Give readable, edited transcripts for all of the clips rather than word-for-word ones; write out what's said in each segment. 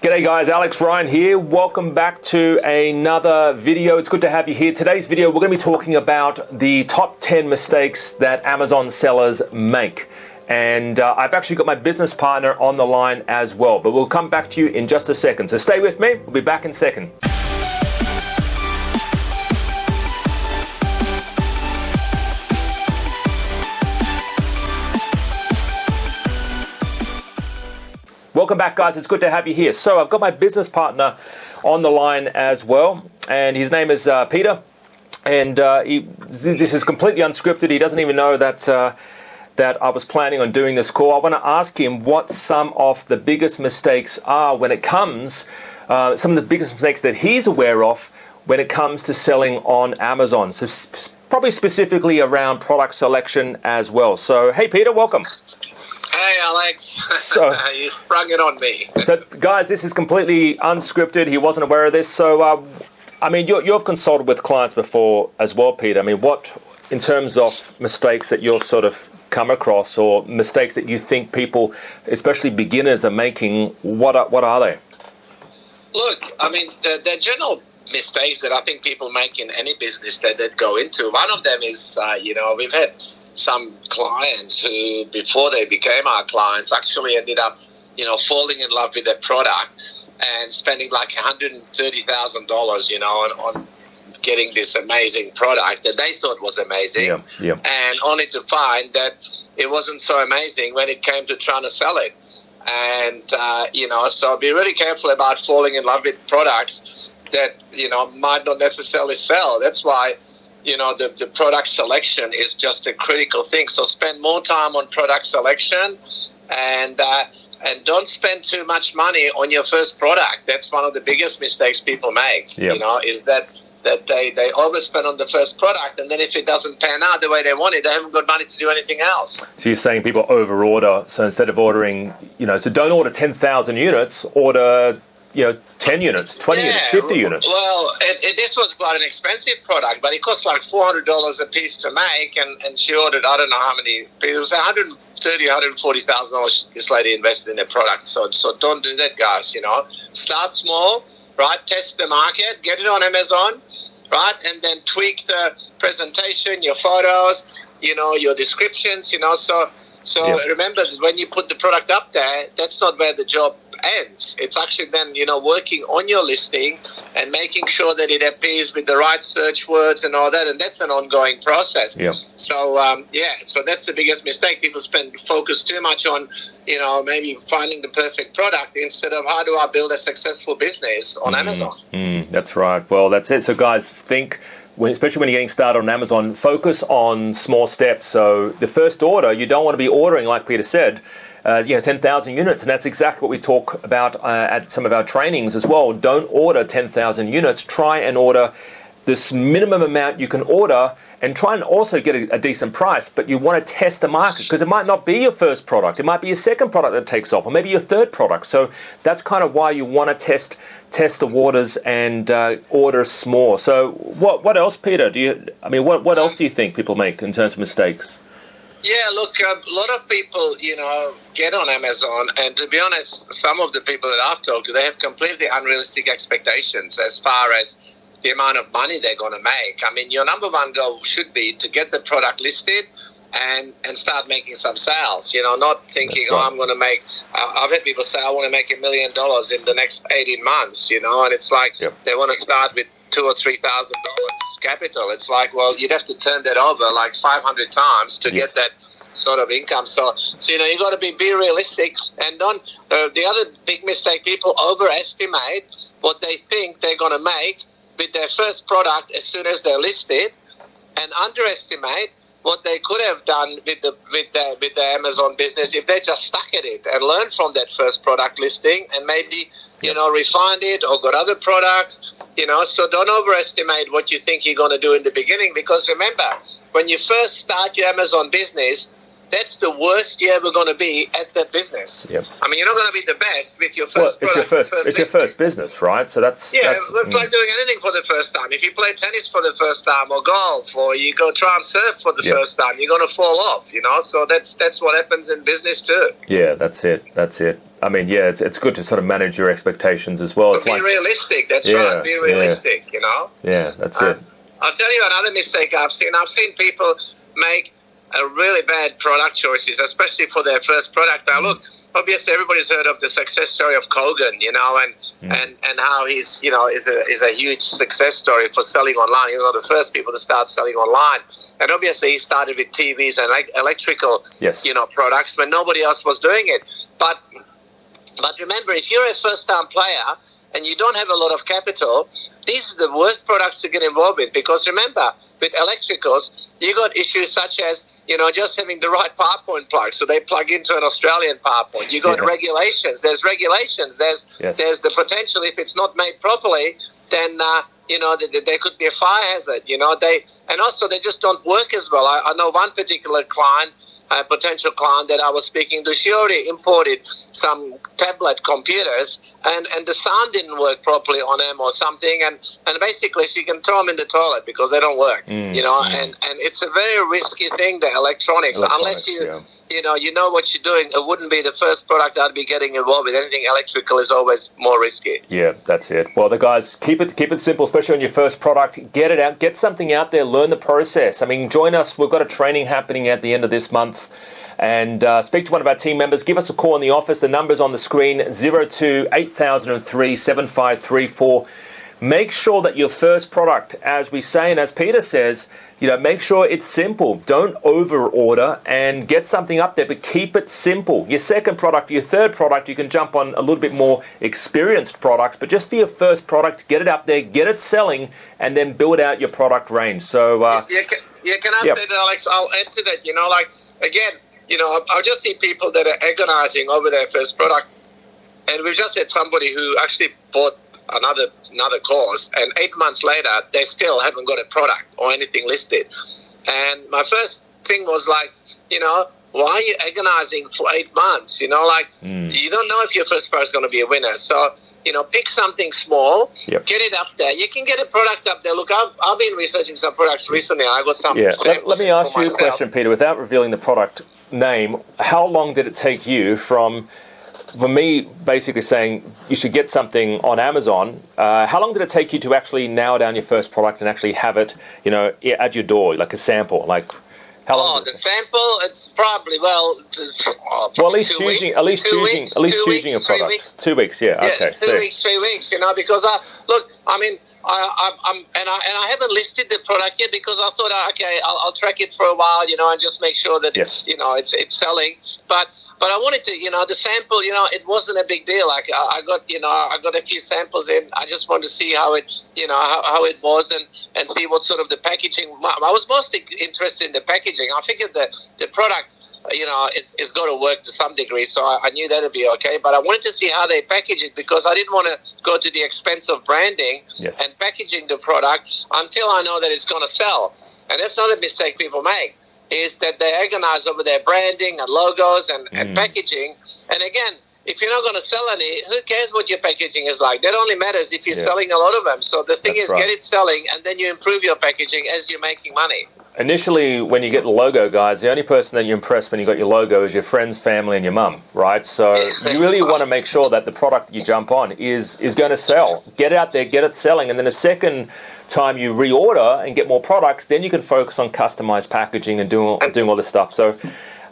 G'day guys, Alex Ryan here. Welcome back to another video. It's good to have you here. Today's video, we're going to be talking about the top 10 mistakes that Amazon sellers make. And I've actually got my business partner on the line as well, but we'll come back to you in just a second. So stay with me. We'll be back in a second. Welcome back, guys. It's good to have you here. So I've got my business partner on the line as well, and his name is Peter. And this is completely unscripted. He doesn't even know that I was planning on doing this call. I want to ask him what some of the biggest mistakes are when it comes, some of the biggest mistakes that he's aware of when it comes to selling on Amazon. So probably specifically around product selection as well. So, hey, Peter, welcome. Hey, Alex. So, you sprung it on me. So, guys, this is completely unscripted. He wasn't aware of this. So, I mean, you've consulted with clients before as well, Peter. I mean, what, in terms of mistakes that you've sort of come across or mistakes that you think people, especially beginners, are making, what are they? Look, I mean, the general mistakes that I think people make in any business that they go into, one of them is, we've had some clients who, before they became our clients, actually ended up, falling in love with their product and spending like $130,000, on getting this amazing product that they thought was amazing, and only to find that it wasn't so amazing when it came to trying to sell it. And, so be really careful about falling in love with products that, might not necessarily sell. That's why, the product selection is just a critical thing. So spend more time on product selection and don't spend too much money on your first product. That's one of the biggest mistakes people make, is that they overspend on the first product, and then if it doesn't pan out the way they want it, they haven't got money to do anything else. So you're saying people overorder. So instead of ordering, so don't order 10,000 units, order 10 units, 20 units, 50 units. Well, this was quite an expensive product, but it cost like $400 a piece to make, and she ordered, I don't know how many, it was $130,000, $140,000 this lady invested in the product. So don't do that, guys, Start small, right? Test the market, get it on Amazon, right? And then tweak the presentation, your photos, your descriptions, So remember, when you put the product up there, that's not where the job ends. It's actually then, working on your listing and making sure that it appears with the right search words and all that. And that's an ongoing process. Yeah. So, so that's the biggest mistake. People focus too much on, maybe finding the perfect product instead of how do I build a successful business on Amazon. That's right. Well, that's it. So guys, especially when you're getting started on Amazon, focus on small steps. So the first order, you don't want to be ordering, like Peter said, 10,000 units. And that's exactly what we talk about at some of our trainings as well. Don't order 10,000 units. Try and order this minimum amount you can order, and try and also get a decent price. But you want to test the market, because it might not be your first product. It might be your second product that takes off, or maybe your third product. So that's kind of why you want to test the waters and order small. So what else, Peter? What else do you think people make in terms of mistakes? Yeah, look, a lot of people, get on Amazon, and to be honest, some of the people that I've talked to, they have completely unrealistic expectations as far as the amount of money they're going to make. I mean, your number one goal should be to get the product listed and start making some sales, not thinking, I'm going to make, I've had people say, I want to make $1 million in the next 18 months, and it's like they want to start with $2,000 or $3,000 capital. It's like, well, you'd have to turn that over like 500 times to get that sort of income. So you got to be realistic, and don't. The other big mistake, people overestimate what they think they're going to make with their first product as soon as they're listed, and underestimate what they could have done with the Amazon business if they just stuck at it and learned from that first product listing and maybe refined it or got other products. So don't overestimate what you think you're going to do in the beginning, because remember, when you first start your Amazon business, that's the worst you're ever going to be at that business. Yep. I mean, you're not going to be the best with your first product. It's your first business, right? So that's it's like doing anything for the first time. If you play tennis for the first time, or golf, or you go try and surf for the first time, you're going to fall off, you know. So that's what happens in business too. Yeah, that's it. I mean, it's good to sort of manage your expectations as well. Be realistic. That's right. Be realistic. You know. Yeah, that's it. I'll tell you another mistake I've seen. I've seen people make really bad product choices, especially for their first product. Now, look, obviously everybody's heard of the success story of Kogan, you know, and how he's, you know, is a huge success story for selling online. He was one of the first people to start selling online. And obviously he started with TVs and electrical, you know, products, but nobody else was doing it. But remember, if you're a first-time player and you don't have a lot of capital, these are the worst products to get involved with, because remember, with electricals, you got issues such as, you know, just having the right power point plug, so they plug into an Australian power point. You got regulations. There's regulations. There's the potential, if it's not made properly, then you know, there could be a fire hazard. You know, they just don't work as well. I know one particular client, a potential client that I was speaking to, she already imported some tablet computers, and the sound didn't work properly on them or something, and basically she can throw them in the toilet because they don't work, you know, and it's a very risky thing, the electronics unless you know what you're doing. It wouldn't be the first product I'd be getting involved with. Anything electrical is always more risky. Yeah, that's it. Well, the guys, keep it simple, especially on your first product. Get it out, get something out there, learn the process. I mean, join us. We've got a training happening at the end of this month. And speak to one of our team members. Give us a call in the office. The number's on the screen, 02 8003 7534. Make sure that your first product, as we say and as Peter says, you know, make sure it's simple. Don't over-order and get something up there, but keep it simple. Your second product, your third product, you can jump on a little bit more experienced products, but just for your first product, get it up there, get it selling, and then build out your product range. So, can I say that, Alex? I'll add to that. You know, like, again, you know, I'll just see people that are agonizing over their first product, and we've just had somebody who actually bought another course, and 8 months later they still haven't got a product or anything listed. And my first thing was like, you know, why are you agonizing for 8 months? You know, like, you don't know if your first product is going to be a winner. So, you know, pick something small, get it up there. You can get a product up there. Look, I've been researching some products recently. I got some. Let me ask you a question, Peter, without revealing the product name. How long did it take you from me basically saying you should get something on Amazon? How long did it take you to actually nail down your first product and actually have it, you know, at your door, like a sample? Like, how long? The sample, it's probably at least choosing a product. weeks. 2 weeks, okay. 2 weeks, 3 weeks, you know, because I mean, I haven't listed the product yet because I thought, okay, I'll track it for a while, you know, and just make sure that it's, you know, it's selling. But I wanted to, you know, the sample, you know, it wasn't a big deal. Like I got a few samples in. I just wanted to see how it, you know, how it was and see what sort of the packaging. I was mostly interested in the packaging. I figured the product, you know, it's got to work to some degree, so I knew that would be okay. But I wanted to see how they package it because I didn't want to go to the expense of branding and packaging the product until I know that it's going to sell. And that's not a mistake people make, is that they agonize over their branding and logos and packaging. And again, if you're not going to sell any, who cares what your packaging is like? That only matters if you're selling a lot of them. So the thing get it selling, and then you improve your packaging as you're making money. Initially, when you get the logo, guys, the only person that you impress when you got your logo is your friends, family, and your mum, right? So you really want to make sure that the product you jump on is going to sell. Get it out there, get it selling, and then the second time you reorder and get more products, then you can focus on customized packaging and doing all this stuff. So,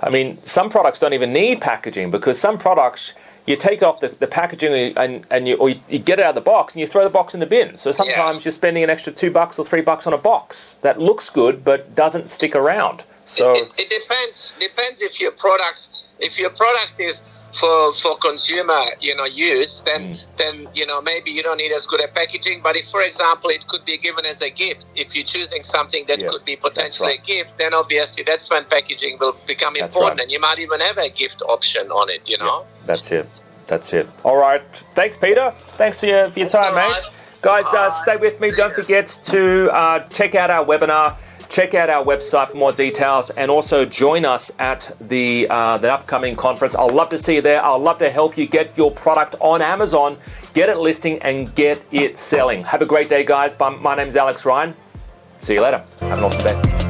I mean, some products don't even need packaging because some products, you take off the packaging and you get it out of the box and you throw the box in the bin. So sometimes you're spending an extra $2 or $3 on a box that looks good but doesn't stick around. So it depends if your product is for consumer, you know, use, then you know, maybe you don't need as good a packaging. But if, for example, it could be given as a gift, if you're choosing something that could be potentially a gift, then obviously that's when packaging will become important, and you might even have a gift option on it, you know. That's it. All right. Thanks, Peter. Thanks for your time, mate. Guys, stay with me. Don't forget to check out our webinar. check out our website for more details, and also join us at the upcoming conference. I'd love to see you there. I'd love to help you get your product on Amazon, get it listing, and get it selling. Have a great day, guys. My name's Alex Ryan. See you later. Have an awesome day.